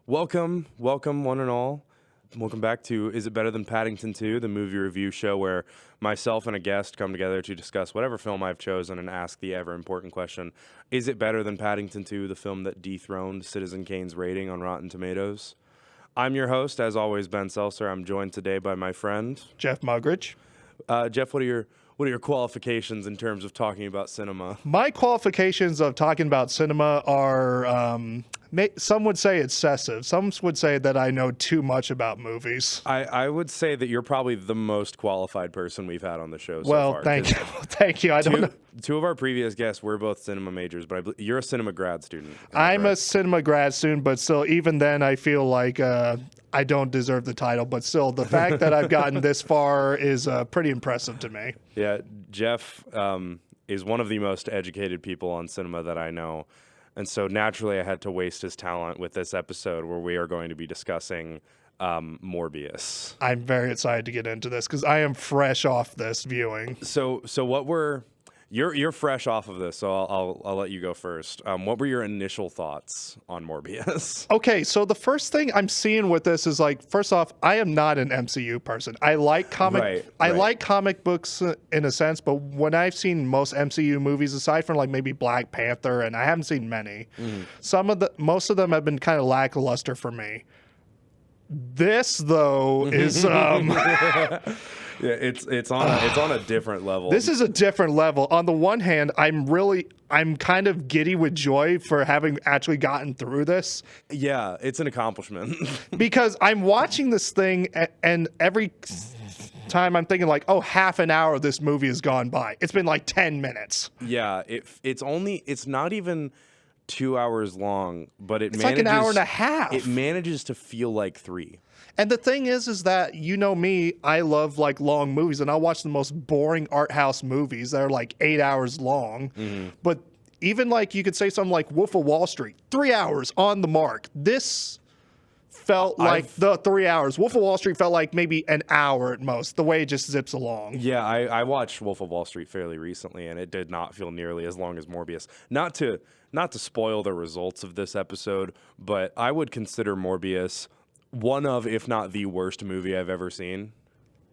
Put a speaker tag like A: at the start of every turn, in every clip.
A: Welcome, one and all. Welcome back to Is It Better Than Paddington 2, the movie review show where myself and a guest come together to discuss whatever film I've chosen and ask the ever-important question, is it better than Paddington 2, the film that dethroned Citizen Kane's rating on Rotten Tomatoes? I'm your host, as always, Ben Selsor. I'm joined today by my friend
B: Jeff Mugrage.
A: Jeff, what are your qualifications in terms of talking about cinema?
B: My qualifications of talking about cinema are, some would say excessive. Some would say that I know too much about movies.
A: I would say that you're probably the most qualified person we've had on the show so
B: Well,
A: far.
B: thank you. Thank you. I don't know.
A: Two of our previous guests were both cinema majors, but you're a cinema grad student.
B: I'm a cinema grad student, but still, even then, I feel like I don't deserve the title. But still, the fact that I've gotten this far is pretty impressive to me.
A: Yeah, Jeff is one of the most educated people on cinema that I know. And so naturally, I had to waste his talent with this episode where we are going to be discussing Morbius.
B: I'm very excited to get into this because I am fresh off this viewing.
A: So you're fresh off of this, so I'll let you go first. What were your initial thoughts on Morbius?
B: Okay, so the first thing I'm seeing with this is like, first off, I am not an MCU person. I like like comic books in a sense, but when I've seen most MCU movies, aside from like maybe Black Panther, and I haven't seen many, most of them have been kind of lackluster for me. This though is
A: Yeah, it's on a different level.
B: This is a different level. On the one hand, I'm kind of giddy with joy for having actually gotten through this.
A: Yeah, it's an accomplishment.
B: Because I'm watching this thing and every time I'm thinking like, oh, half an hour of this movie has gone by. It's been like 10 minutes.
A: Yeah, it's not even 2 hours long, but it's
B: like an hour and a half.
A: It manages to feel like 3.
B: And the thing is that, you know me, I love like long movies, and I'll watch the most boring art house movies that are like 8 hours long. Mm-hmm. But even like you could say something like Wolf of Wall Street, 3 hours on the mark. This felt like the 3 hours. Wolf of Wall Street felt like maybe an hour at most, the way it just zips along.
A: Yeah, I watched Wolf of Wall Street fairly recently, and it did not feel nearly as long as Morbius. Not to spoil the results of this episode, but I would consider Morbius one of, if not the worst movie I've ever seen.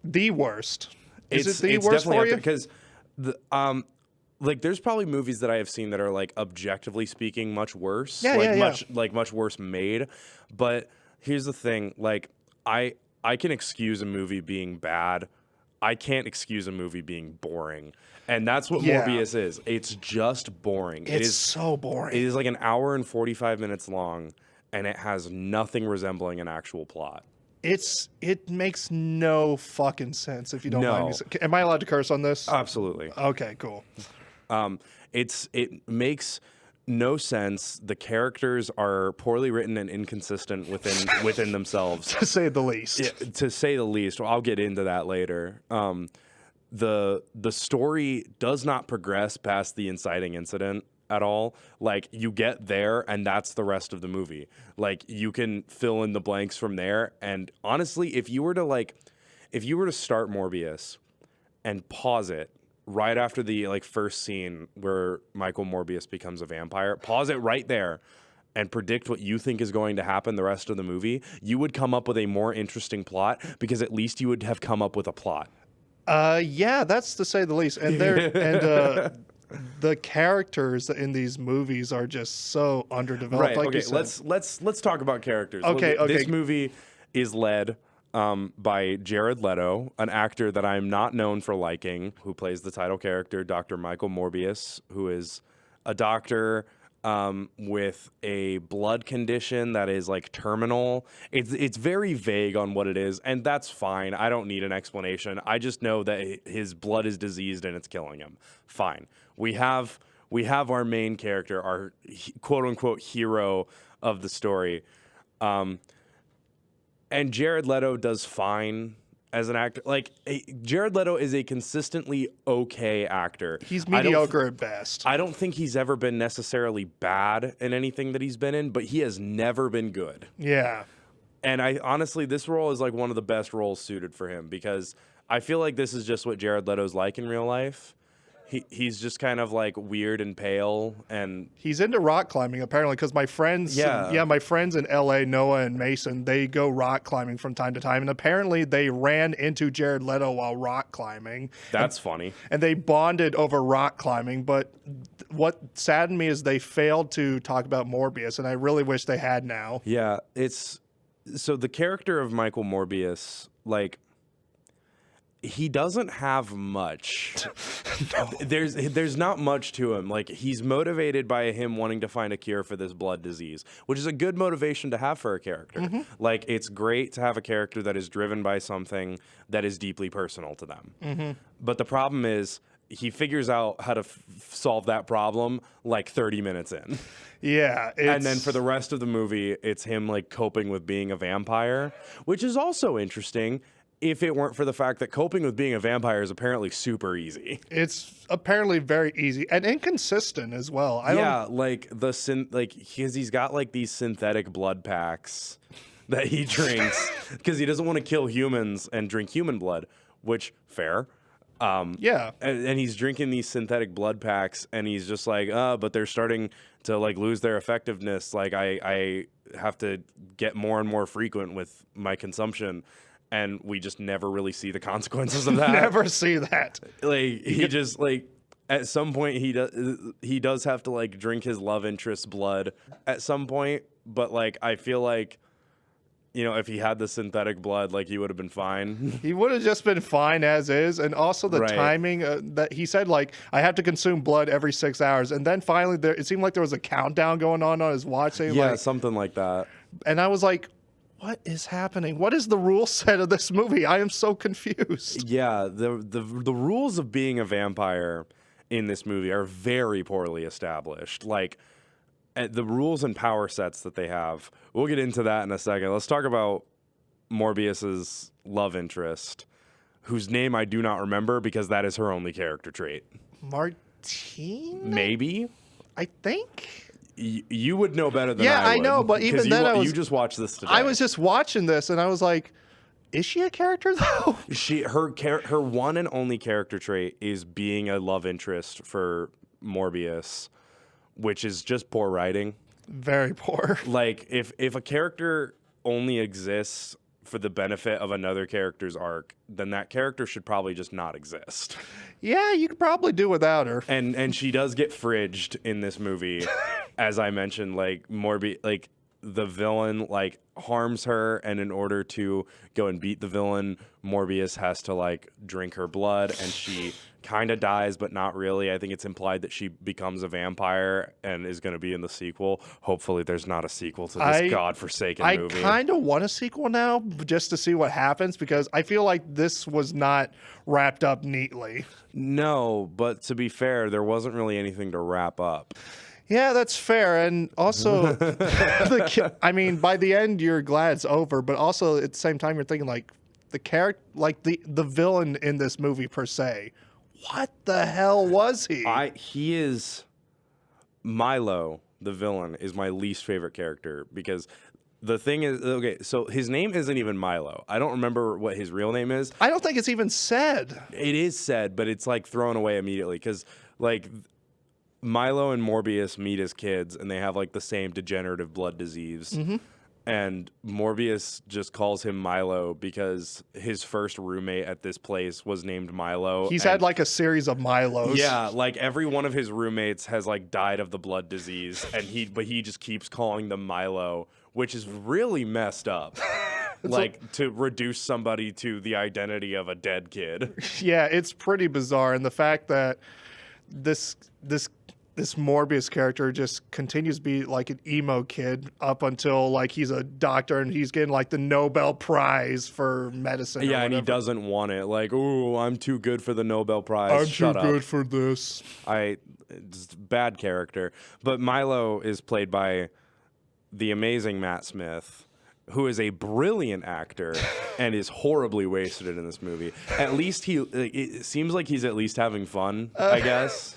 B: The worst? Is it the worst for you?
A: Because there's probably movies that I have seen that are like objectively speaking much worse. Much worse made. But here's the thing, like I can excuse a movie being bad. I can't excuse a movie being boring. And that's what Morbius is. It's just boring.
B: It is so boring.
A: It is like an hour and 45 minutes long, and it has nothing resembling an actual plot.
B: It makes no fucking sense if you don't mind me. Am I allowed to curse on this?
A: Absolutely.
B: Okay, cool.
A: It makes no sense. The characters are poorly written and inconsistent within themselves.
B: To say the least.
A: Yeah, to say the least. Well, I'll get into that later. The story does not progress past the inciting incident at all. Like, you get there and that's the rest of the movie. Like, you can fill in the blanks from there. And honestly, if you were to start Morbius and pause it right after the first scene where Michael Morbius becomes a vampire, pause it right there and predict what you think is going to happen the rest of the movie, you would come up with a more interesting plot, because at least you would have come up with a plot.
B: Yeah, that's to say the least. And the characters in these movies are just so underdeveloped.
A: Right.
B: Like
A: okay. Let's talk about characters.
B: Okay.
A: This movie is led by Jared Leto, an actor that I'm not known for liking, who plays the title character, Dr. Michael Morbius, who is a doctor with a blood condition that is like terminal. It's very vague on what it is, and that's fine. I don't need an explanation. I just know that his blood is diseased and it's killing him. Fine. We have our main character, our quote unquote hero of the story. And Jared Leto does fine as an actor. Like, Jared Leto is a consistently okay actor.
B: He's mediocre at best.
A: I don't think he's ever been necessarily bad in anything that he's been in, but he has never been good.
B: Yeah.
A: And honestly, this role is like one of the best roles suited for him, because I feel like this is just what Jared Leto's like in real life. He's just kind of like weird and pale, and
B: He's into rock climbing apparently because my friends, my friends in LA, Noah and Mason, they go rock climbing from time to time, and apparently they ran into Jared Leto while rock climbing.
A: that's funny.
B: And they bonded over rock climbing. But what saddened me is they failed to talk about Morbius, and I really wish they had now.
A: Yeah, so the character of Michael Morbius, like, he doesn't have much. There's not much to him. Like, he's motivated by him wanting to find a cure for this blood disease, which is a good motivation to have for a character. Like, it's great to have a character that is driven by something that is deeply personal to them. But the problem is, he figures out how to solve that problem like 30 minutes in.
B: Yeah.
A: And then for the rest of the movie, it's him like coping with being a vampire, which is also interesting if it weren't for the fact that coping with being a vampire is apparently super easy.
B: It's apparently very easy and inconsistent as well.
A: Like because he's got like these synthetic blood packs that he drinks because he doesn't want to kill humans and drink human blood, which fair. And he's drinking these synthetic blood packs, and he's just like, but they're starting to like lose their effectiveness. Like I have to get more and more frequent with my consumption, and we just never really see the consequences of that.
B: Never see that.
A: Like he just like at some point he does have to like drink his love interest's blood at some point, but like I feel like, you know, if he had the synthetic blood, like, he would have been fine.
B: He would have just been fine as is. And also the timing that he said, like, I have to consume blood every 6 hours. And then finally, it seemed like there was a countdown going on his watch. Saying,
A: yeah, something like that.
B: And I was like, what is happening? What is the rule set of this movie? I am so confused.
A: Yeah, the rules of being a vampire in this movie are very poorly established. Like, the rules and power sets that they have. We'll get into that in a second. Let's talk about Morbius's love interest, whose name I do not remember because that is her only character trait.
B: Martine?
A: Maybe?
B: I think.
A: You would know better than I would.
B: Yeah, I know, but even then
A: you just watched this today.
B: I was just watching this and I was like, is she a character though?
A: Her one and only character trait is being a love interest for Morbius, which is just poor writing.
B: Very poor.
A: Like, if a character only exists for the benefit of another character's arc, then that character should probably just not exist.
B: Yeah, you could probably do without her.
A: And she does get fridged in this movie, as I mentioned. Like, like, the villain like harms her, and in order to go and beat the villain, Morbius has to like drink her blood, and she kind of dies, but not really. I think it's implied that she becomes a vampire and is going to be in the sequel. Hopefully there's not a sequel to this godforsaken movie.
B: I kind of want a sequel now just to see what happens, because I feel like this was not wrapped up neatly.
A: No, but to be fair, there wasn't really anything to wrap up.
B: Yeah, that's fair. And also, I mean, by the end, you're glad it's over, but also at the same time, you're thinking like the character, like the villain in this movie per se. What the hell was he?
A: He is Milo, the villain, is my least favorite character, because the thing is, okay, so his name isn't even Milo. I don't remember what his real name is.
B: I don't think it's even said.
A: It is said, but it's like thrown away immediately, because like Milo and Morbius meet as kids, and they have like the same degenerative blood disease. Mm-hmm. And Morbius just calls him Milo because his first roommate at this place was named Milo.
B: He's had like a series of Milos.
A: Yeah, like every one of his roommates has like died of the blood disease, and he just keeps calling them Milo, which is really messed up. Like, to reduce somebody to the identity of a dead kid.
B: Yeah, it's pretty bizarre, and the fact that this Morbius character just continues to be like an emo kid up until like he's a doctor and he's getting like the Nobel Prize for medicine.
A: Yeah, and he doesn't want it. Like, ooh, I'm too good for the Nobel Prize.
B: Shut up. Good for this.
A: It's bad character. But Milo is played by the amazing Matt Smith, who is a brilliant actor and is horribly wasted in this movie. At least it seems like he's at least having fun, I guess.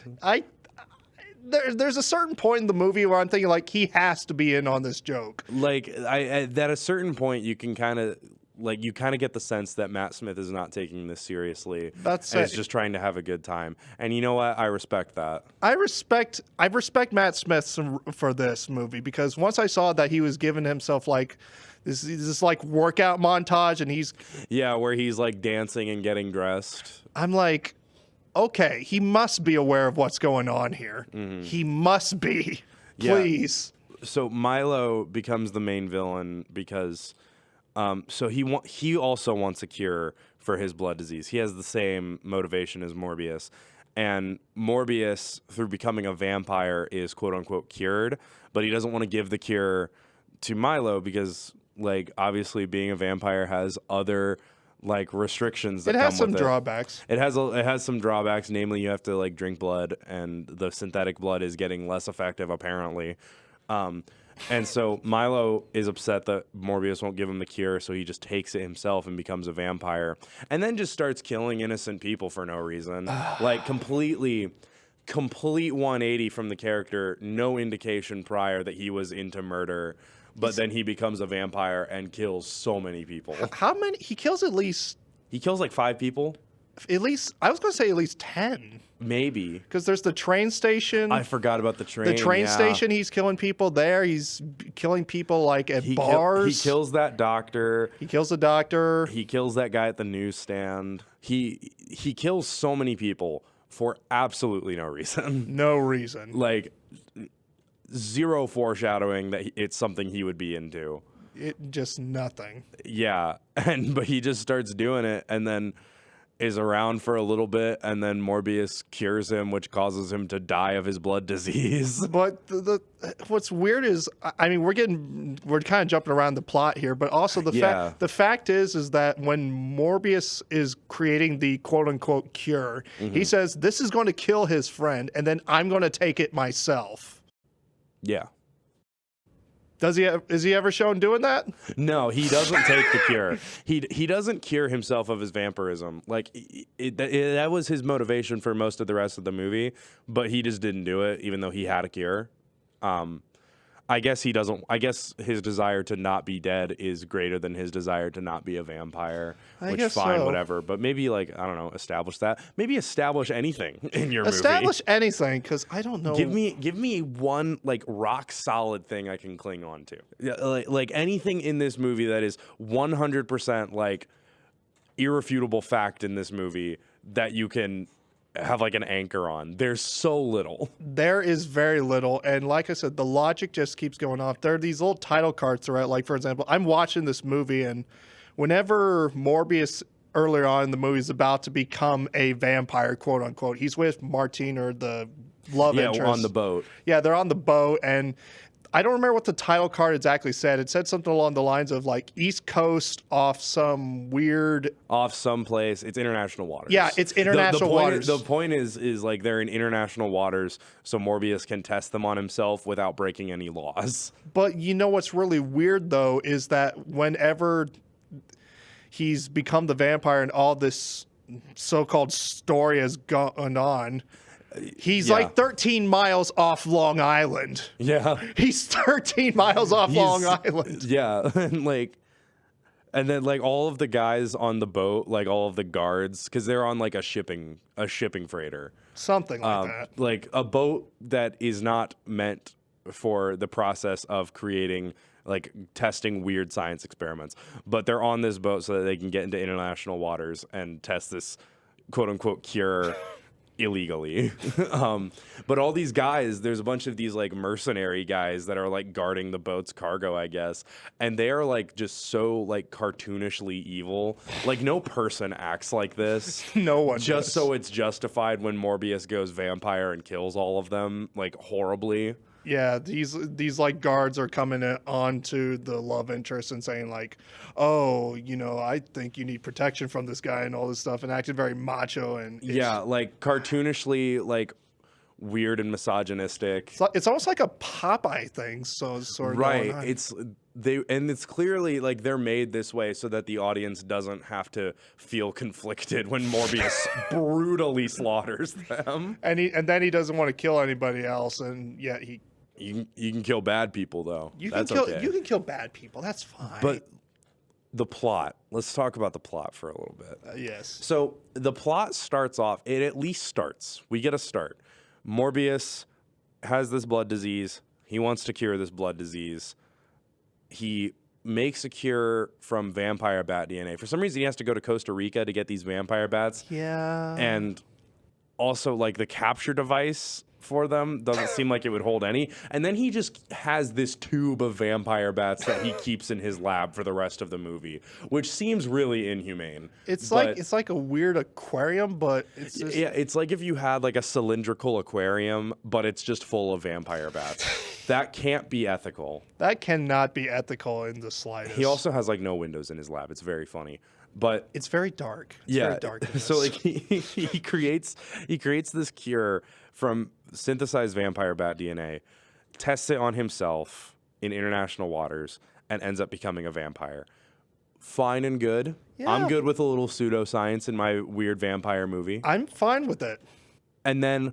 B: There's a certain point in the movie where I'm thinking like he has to be in on this joke.
A: Like at a certain point, you can kind of like you kind of get the sense that Matt Smith is not taking this seriously.
B: That's
A: and
B: it.
A: is just trying to have a good time. And you know what? I respect that.
B: I respect Matt Smith for this movie, because once I saw that he was giving himself like this like workout montage, and
A: where he's like dancing and getting dressed.
B: I'm like, okay, he must be aware of what's going on here. He must be. Please.
A: So Milo becomes the main villain because so he also wants a cure for his blood disease. He has the same motivation as Morbius. And Morbius, through becoming a vampire, is quote unquote cured, but he doesn't want to give the cure to Milo because, like, obviously being a vampire has other like restrictions that
B: It has
A: come
B: some
A: with
B: drawbacks.
A: It has some drawbacks, namely you have to like drink blood, and the synthetic blood is getting less effective apparently. And so Milo is upset that Morbius won't give him the cure, so he just takes it himself and becomes a vampire, and then just starts killing innocent people for no reason. Like complete 180 from the character, no indication prior that he was into murder, but then he becomes a vampire and kills so many people.
B: How many? He kills at least
A: He kills like 5 people.
B: I was going to say at least 10.
A: Maybe.
B: Because there's the train station.
A: I forgot about the train.
B: The train station, he's killing people there. He's killing people like at bars.
A: He kills that doctor.
B: He kills the doctor.
A: He kills that guy at the newsstand. He kills so many people for absolutely no reason.
B: No reason.
A: Like zero foreshadowing that it's something he would be into.
B: Just nothing.
A: Yeah, but he just starts doing it and then is around for a little bit, and then Morbius cures him, which causes him to die of his blood disease.
B: But what's weird is, I mean, we're kind of jumping around the plot here, but also the fact is that when Morbius is creating the quote unquote cure, he says this is going to kill his friend, and then I'm going to take it myself.
A: Yeah.
B: Is he ever shown doing that?
A: No, he doesn't take the cure. He doesn't cure himself of his vampirism. Like that was his motivation for most of the rest of the movie, but he just didn't do it, even though he had a cure. I guess he doesn't. I guess his desire to not be dead is greater than his desire to not be a vampire. Which
B: guess
A: fine,
B: so.
A: Whatever. But maybe like I don't know, establish that. Maybe establish anything in your
B: Establish
A: movie.
B: anything, because I don't know.
A: Give me one like rock solid thing I can cling on to. Yeah, like anything in this movie that is 100% like irrefutable fact in this movie that you can have like an anchor on. There's so little.
B: There is very little, and like I said, the logic just keeps going off. There are these little title cards throughout. Like, for example, I'm watching this movie, and whenever Morbius earlier on in the movie is about to become a vampire, quote unquote, he's with Martine, or the love interest.
A: On the boat.
B: Yeah, they're on the boat, and I don't remember what the title card exactly said. It said something along the lines of like East Coast off
A: someplace. It's international waters.
B: Yeah, it's international waters.
A: The point is like they're in international waters, so Morbius can test them on himself without breaking any laws.
B: But you know what's really weird though is that whenever he's become the vampire and all this so-called story has gone on, he's like 13 miles off Long Island.
A: Yeah.
B: He's 13 miles off Long Island.
A: Yeah. And then like all of the guys on the boat, like all of the guards, because they're on like a shipping freighter.
B: Something like that.
A: Like a boat that is not meant for the process of creating like testing weird science experiments. But they're on this boat so that they can get into international waters and test this quote unquote cure illegally. But all these guys, there's a bunch of these like mercenary guys that are like guarding the boat's cargo, I guess, and they are like just so like cartoonishly evil. Like no person acts like this.
B: No one
A: just
B: does.
A: So it's justified when Morbius goes vampire and kills all of them like horribly.
B: Yeah, these like guards are coming on to the love interest and saying like, oh, you know, I think you need protection from this guy and all this stuff, and acting very macho and
A: like cartoonishly like weird and misogynistic.
B: It's almost like a Popeye thing. So sort of
A: right.
B: Going on.
A: It's clearly like they're made this way so that the audience doesn't have to feel conflicted when Morbius brutally slaughters them.
B: And then he doesn't want to kill anybody else, and yet he.
A: You can kill bad people though.
B: You
A: That's
B: can kill.
A: okay.
B: You can kill bad people. That's fine.
A: But the plot. Let's talk about the plot for a little bit.
B: Yes.
A: So the plot starts off, it at least starts. We get a start. Morbius has this blood disease. He wants to cure this blood disease. He makes a cure from vampire bat DNA. For some reason, he has to go to Costa Rica to get these vampire bats.
B: Yeah.
A: And also, like, the capture device for them doesn't seem like it would hold any. And then he just has this tube of vampire bats that he keeps in his lab for the rest of the movie, which seems really inhumane.
B: It's like a weird aquarium, but it's just...
A: Yeah, it's like if you had like a cylindrical aquarium, but it's just full of vampire bats. That can't be ethical.
B: That cannot be ethical in the slightest.
A: He also has like no windows in his lab. It's very funny. But
B: it's very dark. It's
A: yeah,
B: very dark.
A: So like he creates this cure from synthesized vampire bat DNA, tests it on himself in international waters, and ends up becoming a vampire. Fine and good.
B: Yeah.
A: I'm good with a little pseudoscience in my weird vampire movie.
B: I'm fine with it.
A: And then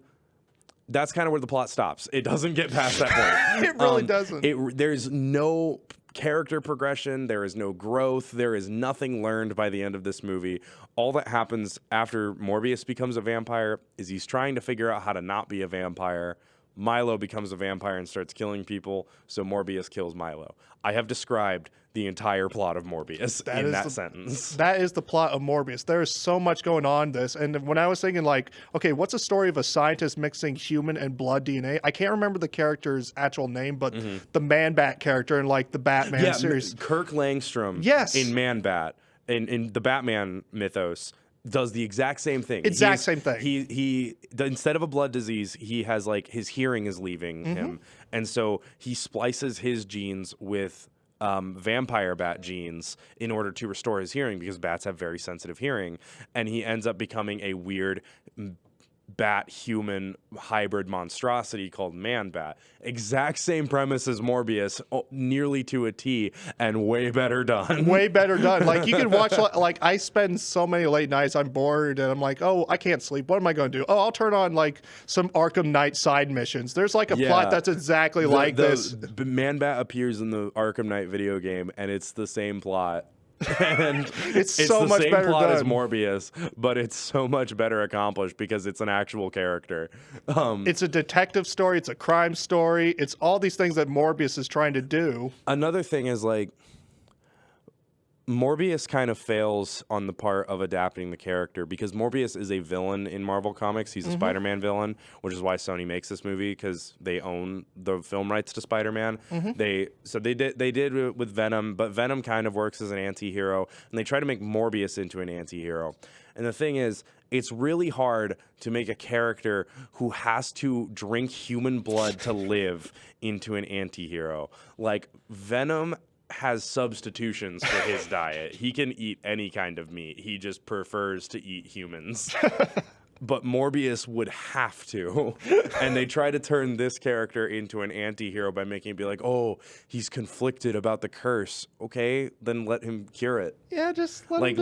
A: that's kind of where the plot stops. It doesn't get past that point.
B: It really doesn't.
A: There's no character progression. There is no growth. There is nothing learned by the end of this movie. All that happens after Morbius becomes a vampire is he's trying to figure out how to not be a vampire. Milo becomes a vampire and starts killing people, so Morbius kills Milo. I have described the entire plot of Morbius in that sentence.
B: That is the plot of Morbius. There is so much going on in this. And when I was thinking, like, okay, what's a story of a scientist mixing human and blood DNA? I can't remember the character's actual name, but the Man-Bat character in, like, the Batman series.
A: Kirk Langstrom in Man-Bat, in the Batman mythos, does the exact same thing.
B: Same thing.
A: He instead of a blood disease, he has like his hearing is leaving him, and so he splices his genes with vampire bat genes in order to restore his hearing because bats have very sensitive hearing, and he ends up becoming a weird bat human hybrid monstrosity called Man-Bat. Exact same premise as Morbius, nearly to a T, and way better done.
B: Way better done. Like, you can watch, like, I spend so many late nights, I'm bored, and I'm like, oh, I can't sleep. What am I going to do? Oh, I'll turn on, like, some Arkham Knight side missions. There's, like, a plot that's exactly like this.
A: Man-Bat appears in the Arkham Knight video game, and it's the same plot. And
B: it's so
A: the
B: much
A: same
B: better
A: plot
B: done.
A: as Morbius, but it's so much better accomplished because it's an actual character.
B: It's a detective story. It's a crime story. It's all these things that Morbius is trying to do.
A: Another thing is, like, Morbius kind of fails on the part of adapting the character because Morbius is a villain in Marvel Comics. He's a Spider-Man villain, which is why Sony makes this movie because they own the film rights to Spider-Man. They did it with Venom, but Venom kind of works as an anti-hero, and they try to make Morbius into an anti-hero. And the thing is, it's really hard to make a character who has to drink human blood to live into an anti-hero. Like, Venom has substitutions for his diet. He can eat any kind of meat. He just prefers to eat humans. But Morbius would have to. And they try to turn this character into an anti-hero by making it be like, oh, he's conflicted about the curse. Okay, then let him cure it.
B: Yeah, just let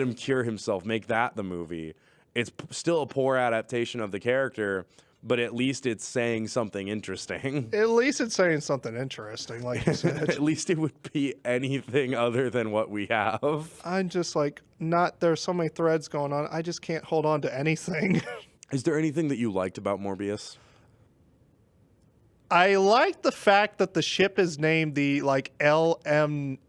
A: him cure himself. Make that the movie. It's still a poor adaptation of the character, but at least it's saying something interesting.
B: At least it's saying something interesting, like you said.
A: At least it would be anything other than what we have.
B: I'm just like, there's so many threads going on. I just can't hold on to anything.
A: Is there anything that you liked about Morbius?
B: I like the fact that the ship is named the, like, LMV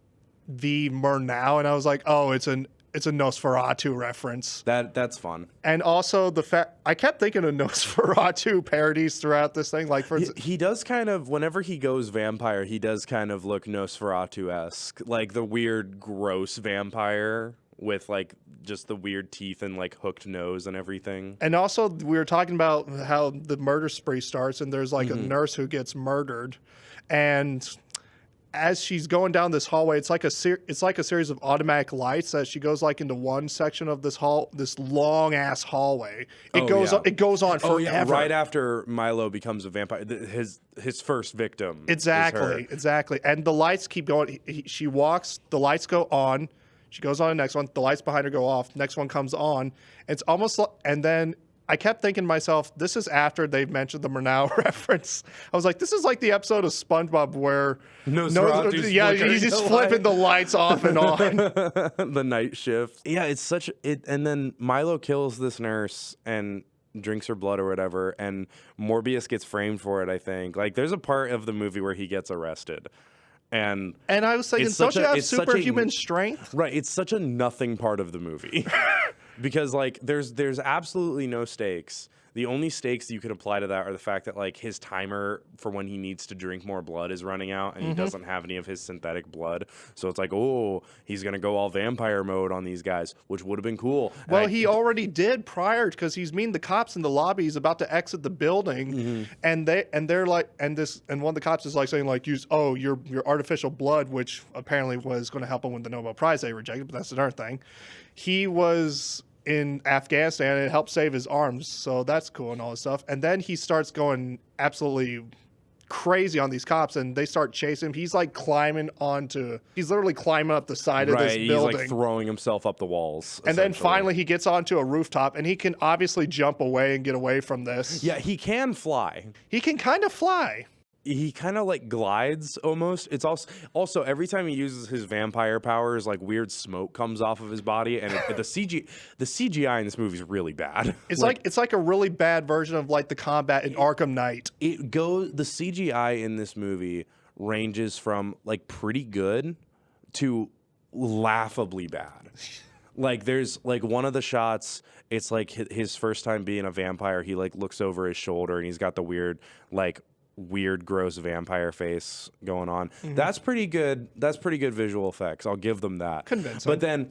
B: Murnau, and I was like, oh, it's a Nosferatu reference.
A: That's fun.
B: And also the fact I kept thinking of Nosferatu parodies throughout this thing. Like,
A: he does kind of, whenever he goes vampire, he does kind of look Nosferatu-esque, like the weird, gross vampire with like just the weird teeth and like hooked nose and everything.
B: And also we were talking about how the murder spree starts, and there's like a nurse who gets murdered, and as she's going down this hallway, it's like a series of automatic lights that she goes like into one section of this long ass hallway. It goes on forever.
A: Oh yeah, right after Milo becomes a vampire, his first victim.
B: Exactly. And the lights keep going. She walks, the lights go on. She goes on the next one. The lights behind her go off. Next one comes on. It's almost like, and then I kept thinking to myself, this is after they've mentioned the Murnau reference. I was like, this is like the episode of SpongeBob where
A: Nosferatu's
B: you
A: flickering
B: just
A: the
B: flipping
A: light.
B: the lights off and on.
A: The night shift. Yeah, it's such it. And then Milo kills this nurse and drinks her blood or whatever, and Morbius gets framed for it. I think like there's a part of the movie where he gets arrested, and
B: I was thinking, don't you have superhuman strength?
A: right? It's such a nothing part of the movie because like there's absolutely no stakes. The only stakes you can apply to that are the fact that like his timer for when he needs to drink more blood is running out, and he doesn't have any of his synthetic blood. So it's like, oh, he's gonna go all vampire mode on these guys, which would have been cool.
B: Well, he already did prior because he's meeting the cops in the lobby. He's about to exit the building, and they're like, and one of the cops is like saying like, use your artificial blood, which apparently was going to help him with the Nobel Prize they rejected, but that's another thing. He was in Afghanistan and it helped save his arms, so that's cool and all this stuff. And then he starts going absolutely crazy on these cops, and they start chasing him. He's like he's literally climbing up the side of this building.
A: He's like throwing himself up the walls.
B: And then finally he gets onto a rooftop, and he can obviously jump away and get away from this.
A: Yeah, he can fly.
B: He can kind of fly.
A: He kind of like glides almost. It's also every time he uses his vampire powers, like weird smoke comes off of his body, and the CGI in this movie is really bad.
B: It's like a really bad version of like the combat in Arkham Knight.
A: The CGI in this movie ranges from like pretty good to laughably bad. Like there's like one of the shots, it's like his first time being a vampire. He like looks over his shoulder and he's got the weird gross vampire face going on. That's pretty good. That's pretty good visual effects. I'll give them that.
B: Convincing.
A: But then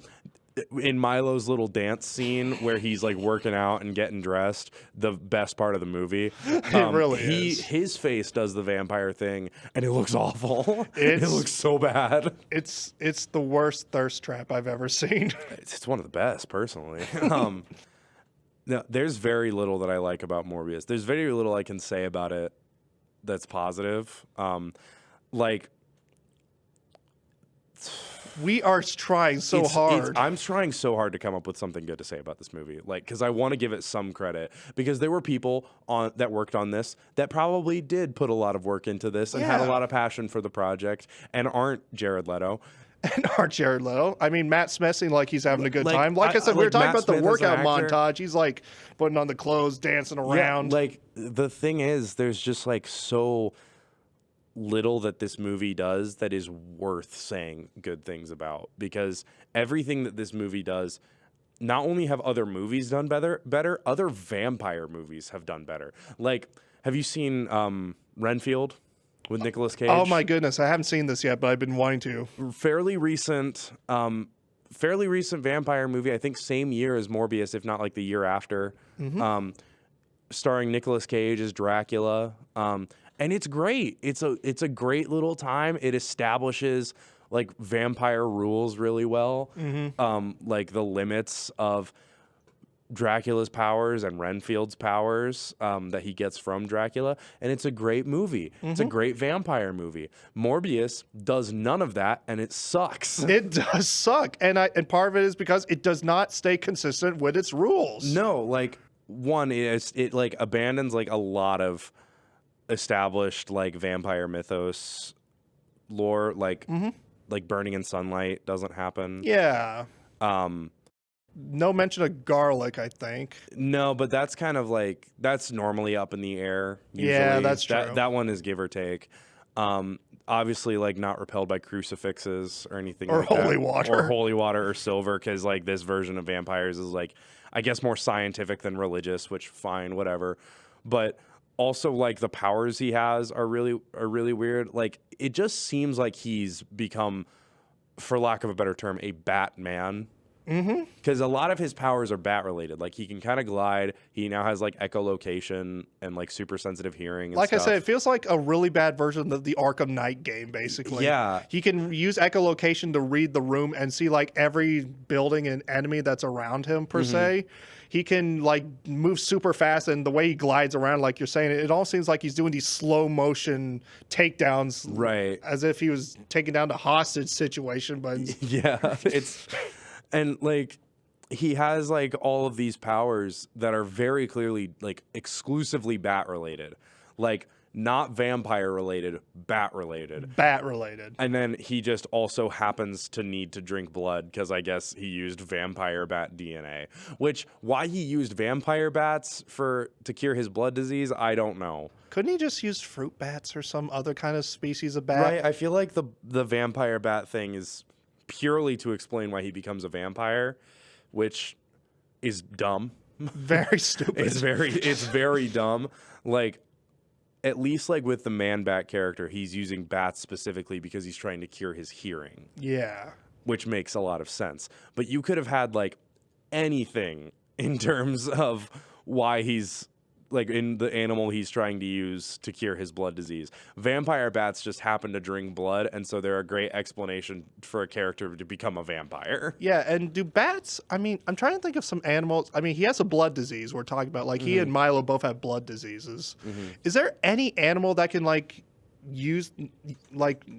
A: in Milo's little dance scene where he's like working out and getting dressed, the best part of the movie,
B: it really is.
A: His face does the vampire thing and it looks awful. It looks so bad.
B: It's the worst thirst trap I've ever seen.
A: It's one of the best, personally. Now, there's very little that I like about Morbius. There's very little I can say about it that's positive.
B: We are trying so hard.
A: I'm trying so hard to come up with something good to say about this movie, like because I want to give it some credit, because there were people that worked on this that probably did put a lot of work into this and had a lot of passion for the project and aren't Jared Leto.
B: And aren't Jared Leto. I mean, Matt Smith seemed like he's having a good time. Like I said, we were talking about the workout montage. He's like putting on the clothes, dancing around.
A: Yeah, like the thing is, there's just like so little that this movie does that is worth saying good things about, because everything that this movie does, not only have other movies done better, other vampire movies have done better. Like, have you seen Renfield with Nicolas Cage?
B: Oh my goodness, I haven't seen this yet, but I've been wanting to.
A: Fairly recent vampire movie. I think same year as Morbius, if not like the year after. Starring Nicolas Cage as Dracula. And it's great. It's a great little time. It establishes like vampire rules really well. Like the limits of Dracula's powers and Renfield's powers that he gets from Dracula, and it's a great movie. It's a great vampire movie. Morbius does none of that, and it sucks.
B: It does suck, and part of it is because it does not stay consistent with its rules.
A: No, like one is it like abandons like a lot of established like vampire mythos lore, like burning in sunlight doesn't happen.
B: Yeah. No mention of garlic, I think.
A: No, but that's kind of like, that's normally up in the air. Usually.
B: Yeah, that's true.
A: That one is give or take. Obviously, like not repelled by crucifixes or anything
B: or
A: like
B: holy
A: that.
B: water.
A: Or holy water or silver, because like this version of vampires is like, I guess more scientific than religious, which fine, whatever. But also like the powers he has are really weird. Like it just seems like he's become, for lack of a better term, a Batman. Because a lot of his powers are bat related. Like he can kind of glide. He now has like echolocation and like super sensitive hearing. And
B: like
A: stuff.
B: I said, it feels like a really bad version of the Arkham Knight game, basically.
A: Yeah.
B: He can use echolocation to read the room and see like every building and enemy that's around him per se. He can like move super fast, and the way he glides around, like you're saying, it all seems like he's doing these slow motion takedowns,
A: right?
B: As if he was taking down the hostage situation. But
A: yeah, it's. And like, he has like all of these powers that are very clearly like exclusively bat related, like not vampire related, bat related.
B: Bat related.
A: And then he just also happens to need to drink blood because I guess he used vampire bat DNA. Which, why he used vampire bats to cure his blood disease, I don't know.
B: Couldn't he just use fruit bats or some other kind of species of bat?
A: Right? I feel like the vampire bat thing is purely to explain why he becomes a vampire, which is dumb.
B: Very stupid.
A: It's very dumb. Like, at least like with the man bat character, he's using bats specifically because he's trying to cure his hearing.
B: Yeah.
A: Which makes a lot of sense. But you could have had like anything in terms of why he's like in the animal he's trying to use to cure his blood disease. Vampire bats just happen to drink blood, and so they're a great explanation for a character to become a vampire.
B: Yeah, and do bats, I mean, I'm trying to think of some animals. I mean, he has a blood disease we're talking about. Like, he and Milo both have blood diseases. Is there any animal that can, like,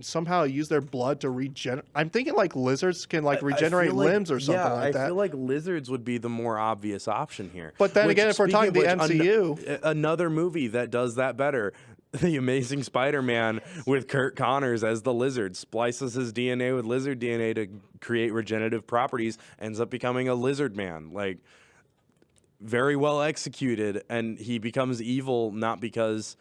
B: somehow use their blood to regenerate? I'm thinking, like, lizards can, like, regenerate limbs or something like that.
A: I feel like lizards would be the more obvious option here.
B: But then again, if we're talking the MCU...
A: Another movie that does that better, The Amazing Spider-Man with Kurt Connors as the lizard, splices his DNA with lizard DNA to create regenerative properties, ends up becoming a lizard man. Like, very well executed, and he becomes evil not because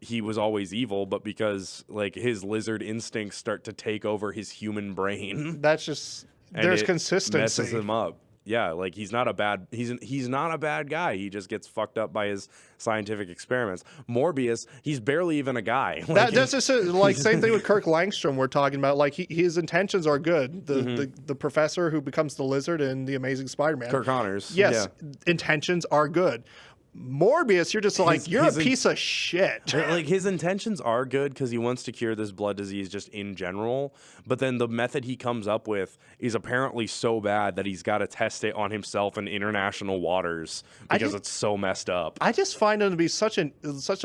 A: he was always evil, but because like his lizard instincts start to take over his human brain.
B: That's just there's consistency.
A: Messes him up. Yeah, like he's not a bad guy. He just gets fucked up by his scientific experiments. Morbius, he's barely even a guy. Like,
B: that's just like same thing with Kirk Langstrom. We're talking about like his intentions are good. The professor who becomes the lizard in The Amazing Spider-Man,
A: Kirk Connors.
B: Yes, intentions are good. Morbius, you're just like, you're a piece of shit.
A: Like, his intentions are good because he wants to cure this blood disease just in general, but then the method he comes up with is apparently so bad that he's got to test it on himself in international waters because it's so messed up.
B: I just find him to be such a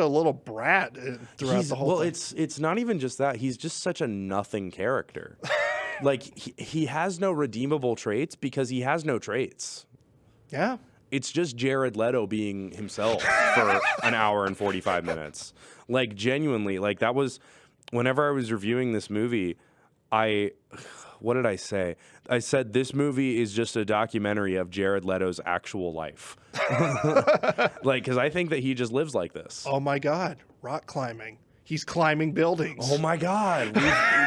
B: little brat throughout the whole thing.
A: It's not even just that. He's just such a nothing character. Like, he has no redeemable traits because he has no traits.
B: Yeah.
A: It's just Jared Leto being himself for an hour and 45 minutes. Like, genuinely, like, that was, whenever I was reviewing this movie, what did I say? I said, this movie is just a documentary of Jared Leto's actual life. Like, because I think that he just lives like this.
B: Oh my God, rock climbing. He's climbing buildings.
A: Oh my God,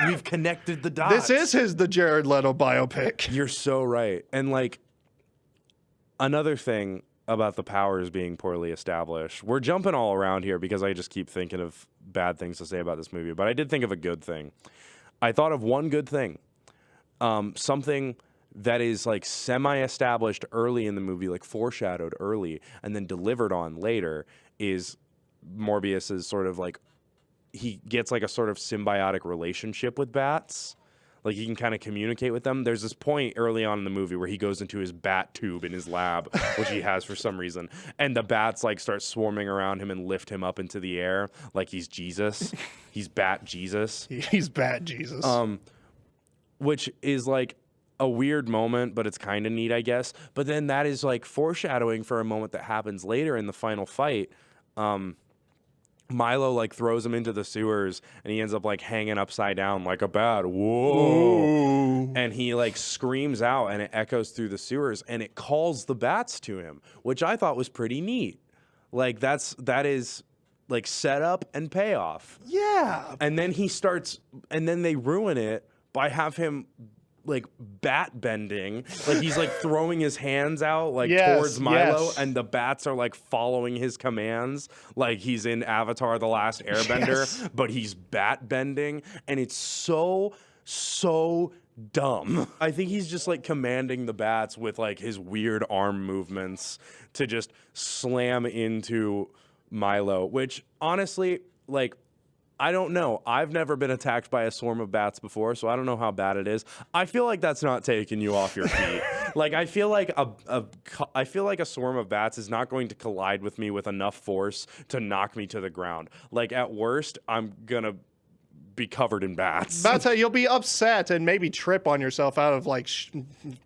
A: we've connected the dots.
B: This is the Jared Leto biopic.
A: You're so right. And like, another thing about the powers being poorly established, we're jumping all around here because I just keep thinking of bad things to say about this movie, but I did think of a good thing. I thought of one good thing, something that is like semi-established early in the movie, like foreshadowed early and then delivered on later, is Morbius's sort of like, he gets like a sort of symbiotic relationship with bats. Like, he can kind of communicate with them. There's this point early on in the movie where he goes into his bat tube in his lab, which he has for some reason, and the bats like start swarming around him and lift him up into the air like he's Jesus. He's Bat Jesus.
B: He's Bat Jesus.
A: Which is like a weird moment, but it's kind of neat, I guess. But then that is like foreshadowing for a moment that happens later in the final fight. Milo like throws him into the sewers and he ends up like hanging upside down like a bat. Whoa. And he like screams out and it echoes through the sewers and it calls the bats to him, which I thought was pretty neat. Like that is like setup and payoff.
B: Yeah.
A: And then then they ruin it by have him like bat bending, like he's like throwing his hands out like towards Milo, and the bats are like following his commands, like he's in Avatar: The Last Airbender, but he's bat bending, and it's so dumb. I think he's just like commanding the bats with like his weird arm movements to just slam into Milo, which honestly, like, I don't know. I've never been attacked by a swarm of bats before, so I don't know how bad it is. I feel like that's not taking you off your feet. Like, I feel like a swarm of bats is not going to collide with me with enough force to knock me to the ground. Like, at worst, I'm gonna be covered in bats.
B: About to, you'll be upset and maybe trip on yourself out of like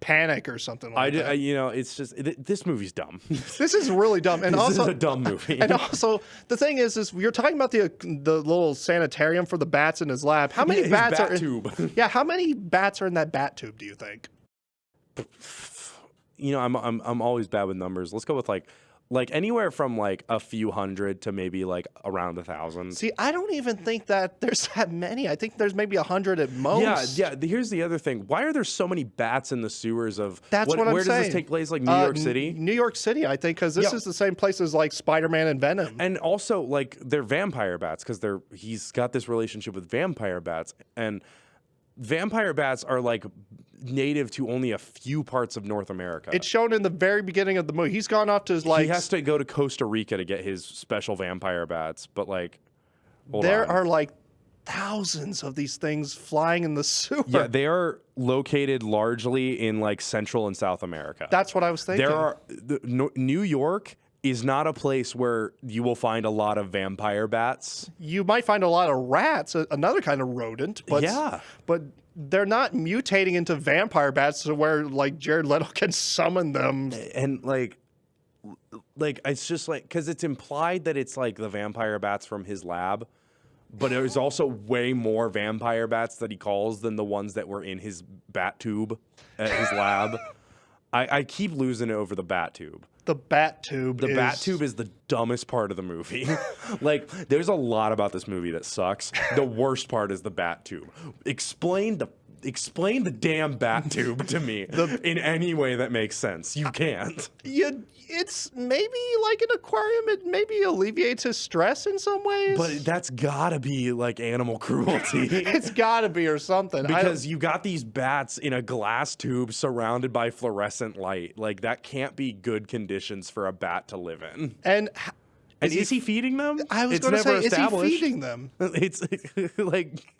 B: panic or something like that.
A: You know, it's just this movie's dumb.
B: This is really dumb, and
A: This
B: also
A: is a dumb movie.
B: And also, the thing is you're talking about the little sanitarium for the bats in his lab. How many
A: His
B: bats
A: bat
B: are?
A: tube.
B: Yeah, how many bats are in that bat tube? Do you think?
A: You know, I'm always bad with numbers. Let's go with like anywhere from like a few hundred to maybe like around 1,000.
B: See, I don't even think that there's that many. I think there's maybe 100 at most.
A: Yeah. Here's the other thing. Why are there so many bats in the sewers of?
B: That's what I'm saying.
A: Where does this take place? Like New York City?
B: New York City, I think, because this is the same place as like Spider-Man and Venom.
A: And also, like, they're vampire bats because he's got this relationship with vampire bats, and vampire bats are like native to only a few parts of North America.
B: It's shown in the very beginning of the movie. He's gone off to his like.
A: He has to go to Costa Rica to get his special vampire bats, but like,
B: there are like thousands of these things flying in the sewer.
A: Yeah, they are located largely in like Central and South America.
B: That's what I was thinking.
A: New York is not a place where you will find a lot of vampire bats.
B: You might find a lot of rats, another kind of rodent, but but they're not mutating into vampire bats to where like Jared Leto can summon them.
A: And like it's just like because it's implied that it's like the vampire bats from his lab, but there's also way more vampire bats that he calls than the ones that were in his bat tube at his lab. I keep losing it over the bat tube.
B: The bat tube.
A: The bat tube is the dumbest part of the movie. Like, there's a lot about this movie that sucks. The worst part is the bat tube. Explain the damn bat tube to me in any way that makes sense. You can't.
B: It's maybe like an aquarium. It maybe alleviates his stress in some ways.
A: But that's gotta be like animal cruelty.
B: It's gotta be or something.
A: Because you got these bats in a glass tube surrounded by fluorescent light. Like, that can't be good conditions for a bat to live in.
B: And
A: is he feeding them?
B: I was going to say, is he feeding them?
A: It's like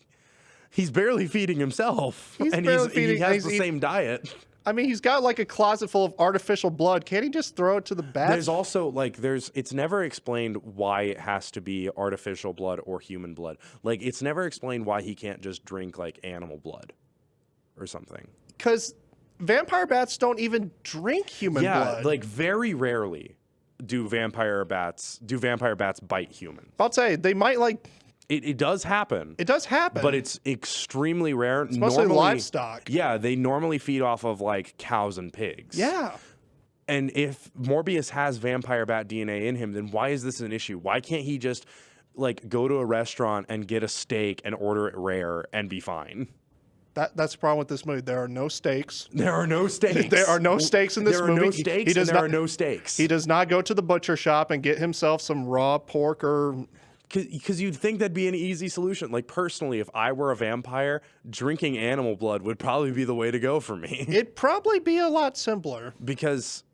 A: he's barely feeding himself.
B: He has
A: the same diet.
B: I mean, he's got like a closet full of artificial blood. Can't he just throw it to the bats?
A: There's also like it's never explained why it has to be artificial blood or human blood. Like, it's never explained why he can't just drink like animal blood or something.
B: Because vampire bats don't even drink human blood.
A: Yeah, like very rarely do vampire bats bite humans.
B: I'll say they might like.
A: It does happen.
B: It does happen.
A: But it's extremely rare.
B: It's mostly livestock.
A: Yeah, they normally feed off of like cows and pigs.
B: Yeah.
A: And if Morbius has vampire bat DNA in him, then why is this an issue? Why can't he just like go to a restaurant and get a steak and order it rare and be fine?
B: That's the problem with this movie. There are no steaks.
A: There are no steaks.
B: There are no steaks in this movie.
A: There are no steaks. There are no steaks.
B: He does not go to the butcher shop and get himself some raw pork or.
A: Because you'd think that'd be an easy solution. Like, personally, if I were a vampire, drinking animal blood would probably be the way to go for me.
B: It'd probably be a lot simpler.
A: Because,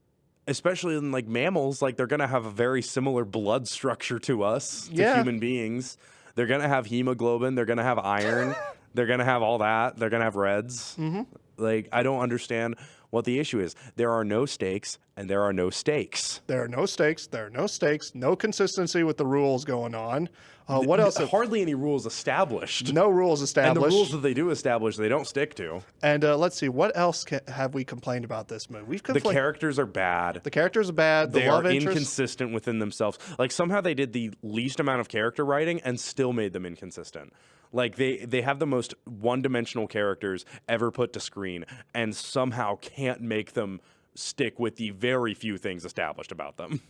A: especially in like mammals, like they're gonna have a very similar blood structure to us, to human beings. They're gonna have hemoglobin. They're gonna have iron. They're gonna have all that. They're gonna have reds. Mm-hmm. Like, I don't understand what the issue is. There are no stakes, and there are no stakes.
B: There are no stakes. There are no stakes. No consistency with the rules going on. What else?
A: Hardly any rules established.
B: No rules established.
A: And the rules that they do establish, they don't stick to.
B: And let's see, what else have we complained about this movie?
A: The characters are bad.
B: The characters are bad.
A: They are inconsistent within themselves. Like, somehow they did the least amount of character writing and still made them inconsistent. Like, they have the most one-dimensional characters ever put to screen and somehow can't make them stick with the very few things established about them.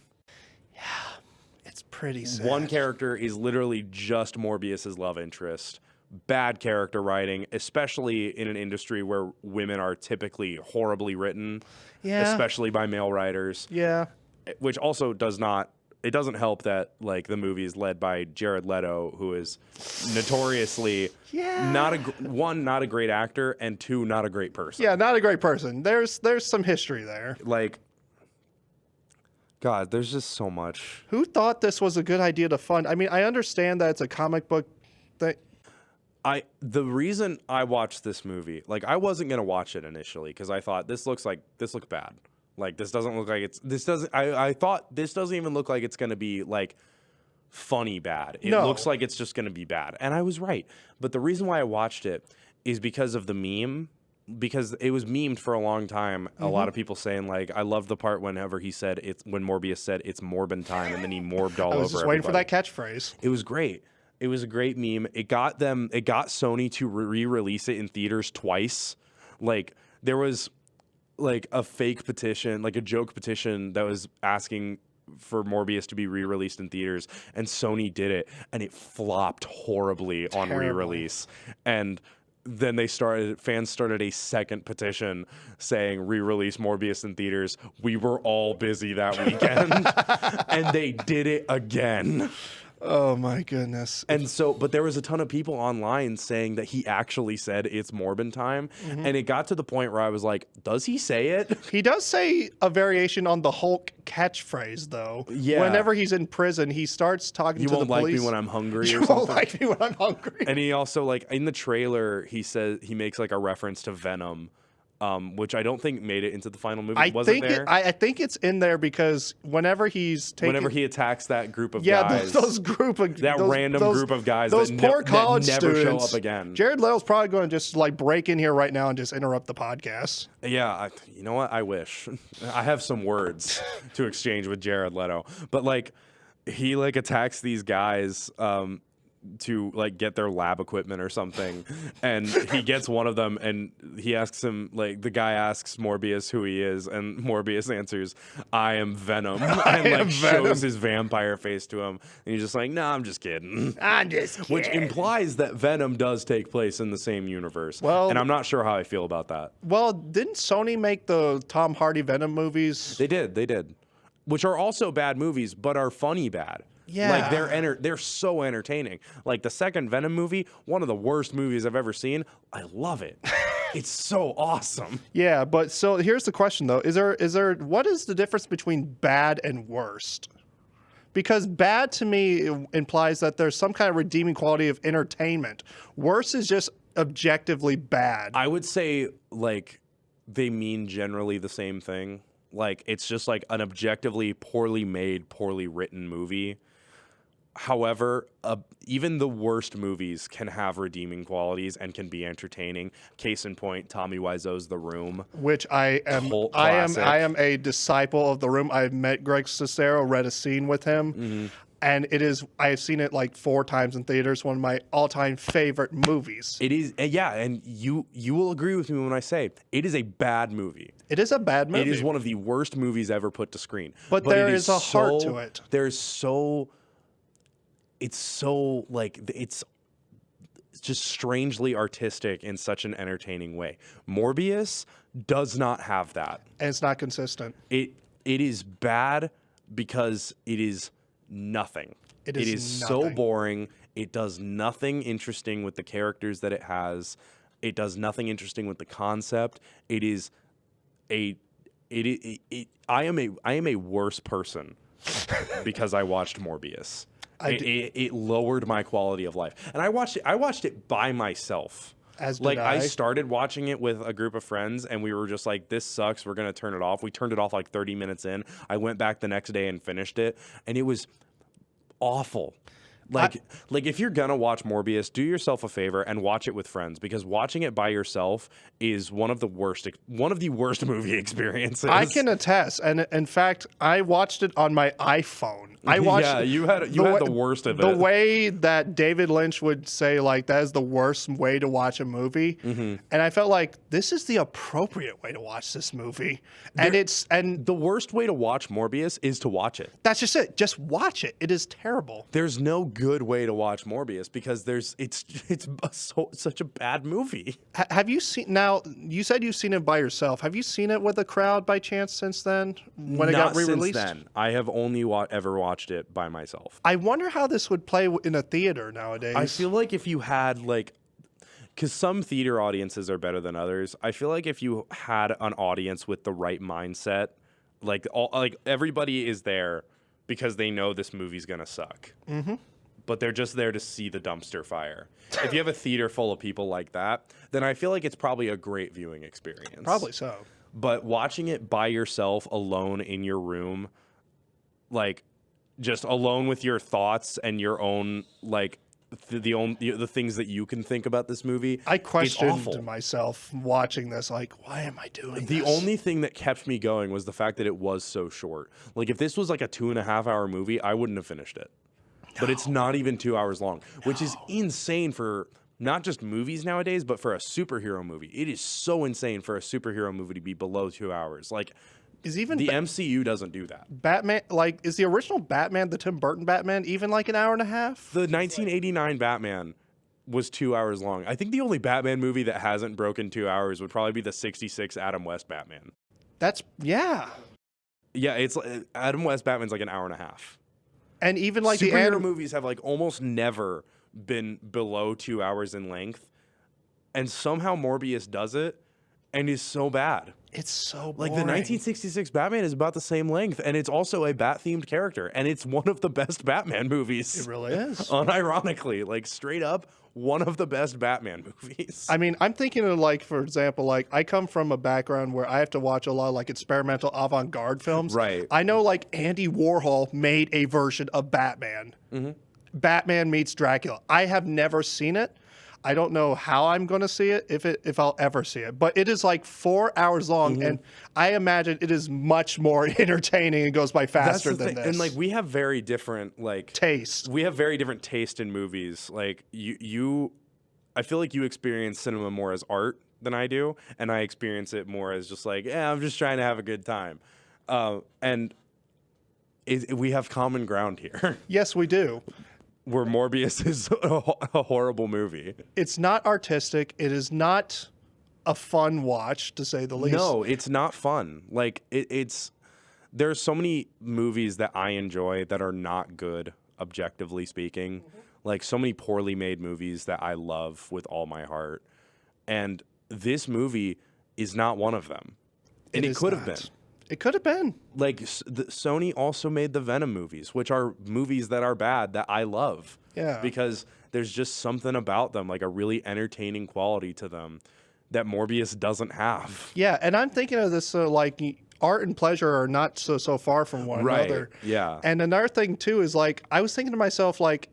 B: Yeah, it's pretty sad.
A: One character is literally just Morbius's love interest. Bad character writing, especially in an industry where women are typically horribly written, especially by male writers.
B: Yeah.
A: Which also doesn't help that like the movie is led by Jared Leto, who is notoriously not a great actor, and two, not a great person.
B: Yeah, not a great person. There's some history there.
A: Like, God, there's just so much.
B: Who thought this was a good idea to fund? I mean, I understand that it's a comic book thing.
A: The reason I watched this movie, like, I wasn't gonna watch it initially because I thought this looks bad. Like, this doesn't look like I thought this doesn't even look like it's going to be, like, funny bad. It
B: No.
A: looks like it's just going to be bad. And I was right. But the reason why I watched it is because of the meme. Because it was memed for a long time. A lot of people saying, like, I love the part whenever he said when Morbius said it's Morbin time, and then he morbed all over.
B: I was just waiting for that catchphrase.
A: It was great. It was a great meme. It got Sony to re-release it in theaters twice. Like, there was like a fake petition, like a joke petition that was asking for Morbius to be re-released in theaters, and Sony did it, and it flopped horribly on re-release. And then fans started a second petition saying re-release Morbius in theaters. We were all busy that weekend, and they did it again.
B: Oh my goodness.
A: And so, but there was a ton of people online saying that he actually said it's Morbin time. And it got to the point where I was like, does he say it?
B: He does say a variation on the Hulk catchphrase, though.
A: Yeah.
B: Whenever he's in prison, he starts talking to the police.
A: You won't like me when I'm hungry or
B: You
A: something.
B: won't like me when I'm hungry.
A: And he also, like, in the trailer, he says, he makes like a reference to Venom. Which I don't think made it into the final movie.
B: I think it's in there because whenever he
A: attacks that group of
B: those
A: guys,
B: random
A: group of guys,
B: those poor college
A: that never
B: students
A: show up again.
B: Jared Leto's probably going to just like break in here right now and just interrupt the podcast.
A: Yeah, you know what? I wish I have some words to exchange with Jared Leto, but like he like attacks these guys. To like get their lab equipment or something, and he gets one of them, and he asks him, like, the guy asks Morbius who he is, and Morbius answers, "I am Venom," and like shows his vampire face to him, and he's just like, "No, I'm just kidding."
B: I'm just kidding.
A: Which implies that Venom does take place in the same universe.
B: Well,
A: and I'm not sure how I feel about that.
B: Well, didn't Sony make the Tom Hardy Venom movies?
A: They did, which are also bad movies, but are funny bad.
B: Yeah.
A: Like they're so entertaining. Like the second Venom movie, one of the worst movies I've ever seen. I love it. It's so awesome.
B: Yeah, but so here's the question though. Is there what is the difference between bad and worst? Because bad to me implies that there's some kind of redeeming quality of entertainment. Worst is just objectively bad.
A: I would say like they mean generally the same thing. Like it's just like an objectively poorly made, poorly written movie. However, even the worst movies can have redeeming qualities and can be entertaining. Case in point, Tommy Wiseau's The Room,
B: which I am a disciple of The Room. I've met Greg Sestero, read a scene with him, and I have seen it like 4 times in theaters. One of my all-time favorite movies.
A: It is, yeah, and you will agree with me when I say it is a bad movie.
B: It is a bad movie.
A: It is one of the worst movies ever put to screen.
B: But there is a heart to it. It's just strangely artistic in such an entertaining way. Morbius does not have that. And it's not consistent.
A: It is bad because it is nothing. It is
B: nothing.
A: so boring. It does nothing interesting with the characters that it has. It does nothing interesting with the concept. I am a worse person because I watched Morbius. It lowered my quality of life, and I watched it by myself. I started watching it with a group of friends, and we were just like, "This sucks. We're gonna turn it off." We turned it off like 30 minutes in. I went back the next day and finished it, and it was awful. Like if you're gonna watch Morbius, do yourself a favor and watch it with friends, because watching it by yourself is one of the worst movie experiences.
B: I can attest, and in fact, I watched it on my iPhone. I watched.
A: Yeah, you had the worst of it.
B: The way that David Lynch would say, like, that is the worst way to watch a movie, and I felt like this is the appropriate way to watch this movie, and
A: the worst way to watch Morbius is to watch it.
B: That's just it. Just watch it. It is terrible.
A: There's no good way to watch Morbius because it's such a bad movie.
B: Have you seen? Now you said you've seen it by yourself. Have you seen it with a crowd by chance since then? When it got re-released?
A: Not since then. I have only ever watched it by myself.
B: I wonder how this would play in a theater nowadays.
A: I feel like if you had because some theater audiences are better than others. I feel like if you had an audience with the right mindset, like everybody is there because they know this movie's gonna suck. But they're just there to see the dumpster fire. If you have a theater full of people like that, then I feel like it's probably a great viewing experience.
B: Probably so.
A: But watching it by yourself, alone in your room, like, just alone with your thoughts and your own like the things that you can think about this movie.
B: I
A: It's
B: questioned
A: awful.
B: myself watching this, like, why am I doing
A: The
B: this?
A: only thing that kept me going was the fact that it was so short. Like if this was like a 2.5 hour movie, I wouldn't have finished it. But it's not even 2 hours long, which is insane for not just movies nowadays, but for a superhero movie. It is so insane for a superhero movie to be below 2 hours. Like
B: Is even
A: the MCU doesn't do that.
B: Batman, like, is the original Batman, the Tim Burton Batman, even like an hour and a half?
A: The 1989 Batman was 2 hours long. I think the only Batman movie that hasn't broken 2 hours would probably be the 66 Adam West Batman.
B: That's, yeah.
A: Yeah, it's Adam West Batman's like an hour and a half.
B: And even like the
A: Superhero movies have like almost never been below 2 hours in length, and somehow Morbius does it and is so bad.
B: it's so
A: Like
B: boring.
A: the 1966 Batman is about the same length, and it's also a bat-themed character, and it's one of the best Batman movies.
B: It really is.
A: Unironically, like straight up, one of the best Batman movies.
B: I mean, I'm thinking of like, for example, like I come from a background where I have to watch a lot of like experimental avant-garde films.
A: Right.
B: I know like Andy Warhol made a version of Batman. Batman meets Dracula. I have never seen it. I don't know how I'm going to see it, if I'll ever see it. But it is like 4 hours long, and I imagine it is much more entertaining and goes by faster than this.
A: And like we have very different like
B: Taste.
A: We have very different taste in movies. Like I feel like you experience cinema more as art than I do, and I experience it more as just like, yeah, I'm just trying to have a good time. And we have common ground here,
B: Yes, we do.
A: where Morbius is a horrible movie.
B: It's not artistic. It is not a fun watch, to say the least.
A: No, it's not fun. Like it's there are so many movies that I enjoy that are not good, objectively speaking. Like so many poorly made movies that I love with all my heart. And this movie is not one of them. And it
B: is
A: could have
B: not.
A: been.
B: It could have been.
A: Like Sony also made the Venom movies, which are movies that are bad that I love.
B: Yeah.
A: Because there's just something about them, like a really entertaining quality to them that Morbius doesn't have.
B: Yeah, and I'm thinking of this like art and pleasure are not so far from one another.
A: Yeah.
B: And another thing too is like I was thinking to myself like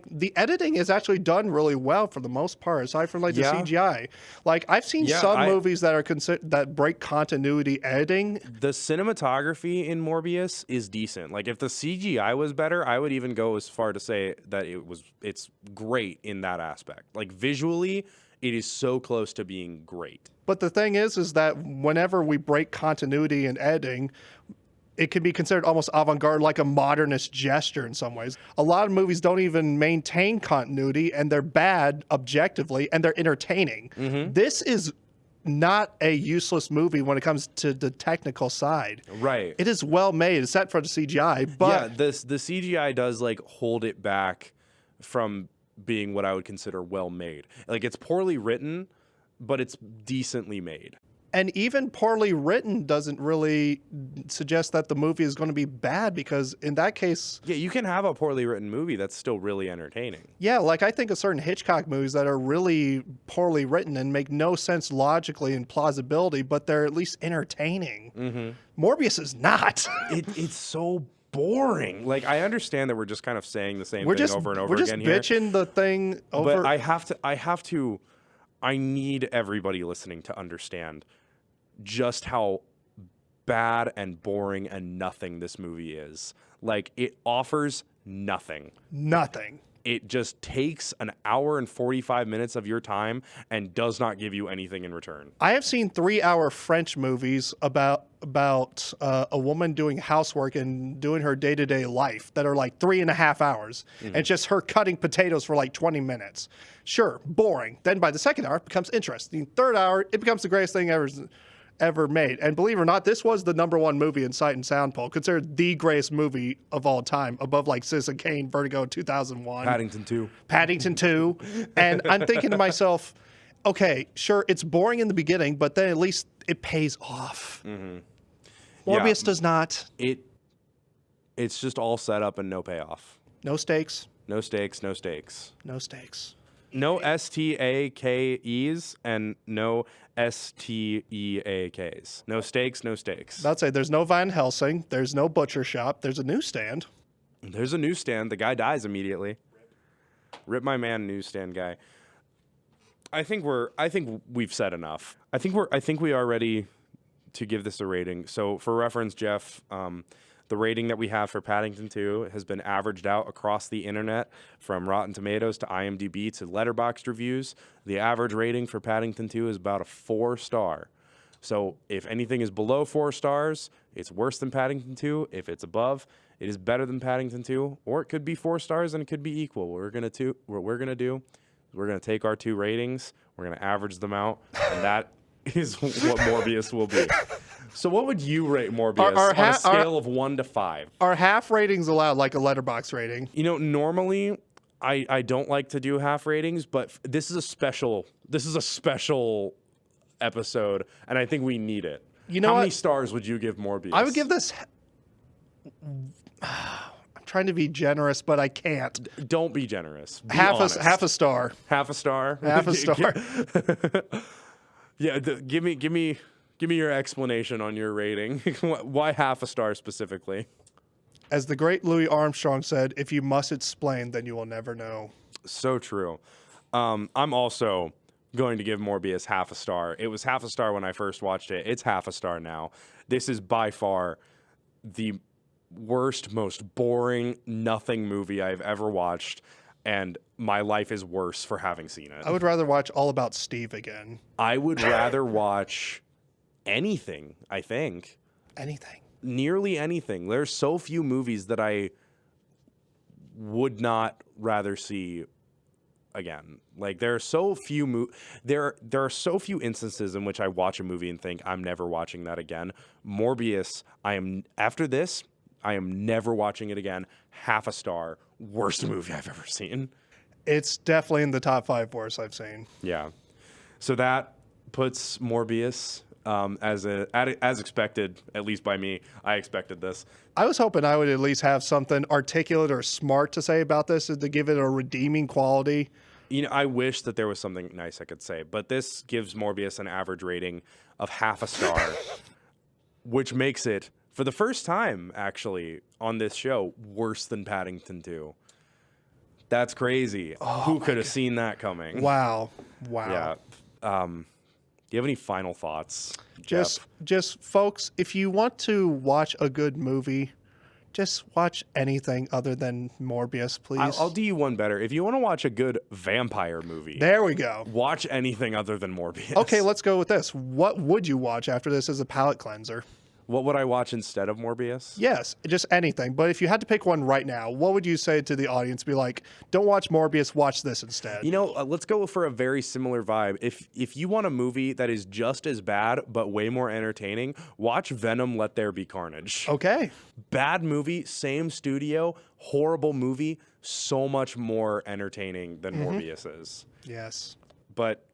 B: the editing is actually done really well for the most part, aside from like the
A: Yeah.
B: CGI. Like I've seen
A: Yeah,
B: some movies that are that break continuity editing.
A: The cinematography in Morbius is decent. Like if the CGI was better, I would even go as far to say that it's great in that aspect. Like visually, it is so close to being great.
B: But the thing is that whenever we break continuity in editing, it can be considered almost avant-garde, like a modernist gesture in some ways. A lot of movies don't even maintain continuity, and they're bad objectively, and they're entertaining. This is not a useless movie when it comes to the technical side.
A: Right.
B: It is well made, except for the CGI. But
A: Yeah, the CGI does like hold it back from being what I would consider well made. Like it's poorly written, but it's decently made.
B: and even poorly written doesn't really suggest that the movie is going to be bad, because in that case,
A: Yeah, you can have a poorly written movie that's still really entertaining.
B: yeah, like I think of certain Hitchcock movies that are really poorly written and make no sense logically and plausibility, but they're at least entertaining. Morbius is not.
A: It's so boring. Like I understand that we're just kind of saying the same thing over and over
B: we're just
A: again here.
B: bitching the thing over.
A: But I need everybody listening to understand just how bad and boring and nothing this movie is. Like it offers nothing.
B: Nothing.
A: It just takes an hour and 45 minutes of your time and does not give you anything in return.
B: I have seen 3-hour French movies about a woman doing housework and doing her day-to-day life that are like 3.5 hours, and just her cutting potatoes for like 20 minutes. Sure, boring. Then by the second hour, it becomes interesting. Third hour, it becomes the greatest thing ever made. And believe it or not, this was the #1 movie in Sight and Sound poll, considered the greatest movie of all time, above like Citizen Kane, Vertigo, 2001. Paddington 2. And I'm thinking to myself, okay, sure, it's boring in the beginning, but then at least it pays off. Morbius does not.
A: It's just all set up and no payoff.
B: No stakes.
A: No stakes, no stakes.
B: No stakes.
A: No STAKEs and no STEAKs. No steaks, no steaks.
B: I'd say there's no Van Helsing. There's no butcher shop. There's a newsstand.
A: There's a newsstand. The guy dies immediately. Rip my man, newsstand guy. I think we've said enough. I think we are ready to give this a rating. So for reference, Jeff, the rating that we have for Paddington 2 has been averaged out across the internet from Rotten Tomatoes to IMDb to Letterboxd reviews. The average rating for Paddington 2 is about a 4-star. So if anything is below 4 stars, it's worse than Paddington 2. If it's above, it is better than Paddington 2. Or it could be 4 stars and it could be equal. What we're gonna do is we're gonna take our 2 ratings, we're gonna average them out, and that is what Morbius will be. So what would you rate Morbius on a scale of 1 to 5?
B: Are half ratings allowed, like a letterbox rating?
A: You know, normally I don't like to do half ratings, but this is a special episode, and I think we need it.
B: You know
A: How
B: what?
A: many stars would you give Morbius?
B: I would give this. I'm trying to be generous, but I can't.
A: Don't be generous. Be
B: Half
A: honest.
B: a star.
A: Half a star.
B: Half a star.
A: Yeah, give me your explanation on your rating. Why half a star specifically?
B: As the great Louis Armstrong said, "If you must explain, then you will never know."
A: So true. I'm also going to give Morbius half a star. It was half a star when I first watched it. It's half a star now. This is by far the worst, most boring, nothing movie I've ever watched, and my life is worse for having seen it.
B: I would rather watch All About Steve again.
A: I would rather watch anything, I think.
B: Anything.
A: Nearly anything. There's so few movies that I would not rather see again. Like there are so few there are so few instances in which I watch a movie and think I'm never watching that again. Morbius, after this, I am never watching it again. Half a star. Worst movie I've ever seen.
B: It's definitely in the top 5 worst I've seen.
A: Yeah. So that puts Morbius as expected, at least by me. I expected this.
B: I was hoping I would at least have something articulate or smart to say about this to give it a redeeming quality.
A: You know, I wish that there was something nice I could say, but this gives Morbius an average rating of half a star, which makes it, for the first time, actually, on this show, worse than Paddington 2. That's crazy. Who could have seen that coming?
B: Wow.
A: Yeah. Do you have any final thoughts,
B: Just folks, if you want to watch a good movie, just watch anything other than Morbius, please.
A: I'll do you one better. If you want to watch a good vampire movie,
B: There we go.
A: watch anything other than Morbius.
B: Okay, let's go with this. What would you watch after this as a palate cleanser?
A: What would I watch instead of Morbius?
B: Yes, just anything. But if you had to pick one right now, what would you say to the audience? Be like, don't watch Morbius, watch this instead.
A: You know, let's go for a very similar vibe. If you want a movie that is just as bad but way more entertaining, watch Venom: Let There Be Carnage.
B: Okay.
A: Bad movie, same studio, horrible movie, so much more entertaining than Morbius is.
B: Yes.
A: But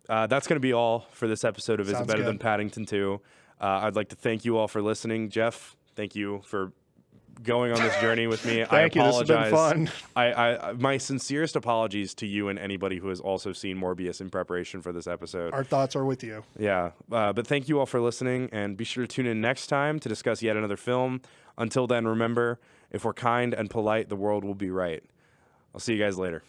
A: that's going to be all for this episode of Is It
B: Sounds
A: Better
B: good.
A: Than Paddington 2? I'd like to thank you all for listening. Jeff, thank you for going on this journey with me.
B: Thank you. This has been fun.
A: I my sincerest apologies to you and anybody who has also seen Morbius in preparation for this episode.
B: Our thoughts are with you.
A: Yeah, but thank you all for listening, and be sure to tune in next time to discuss yet another film. Until then, remember, if we're kind and polite, the world will be right. I'll see you guys later.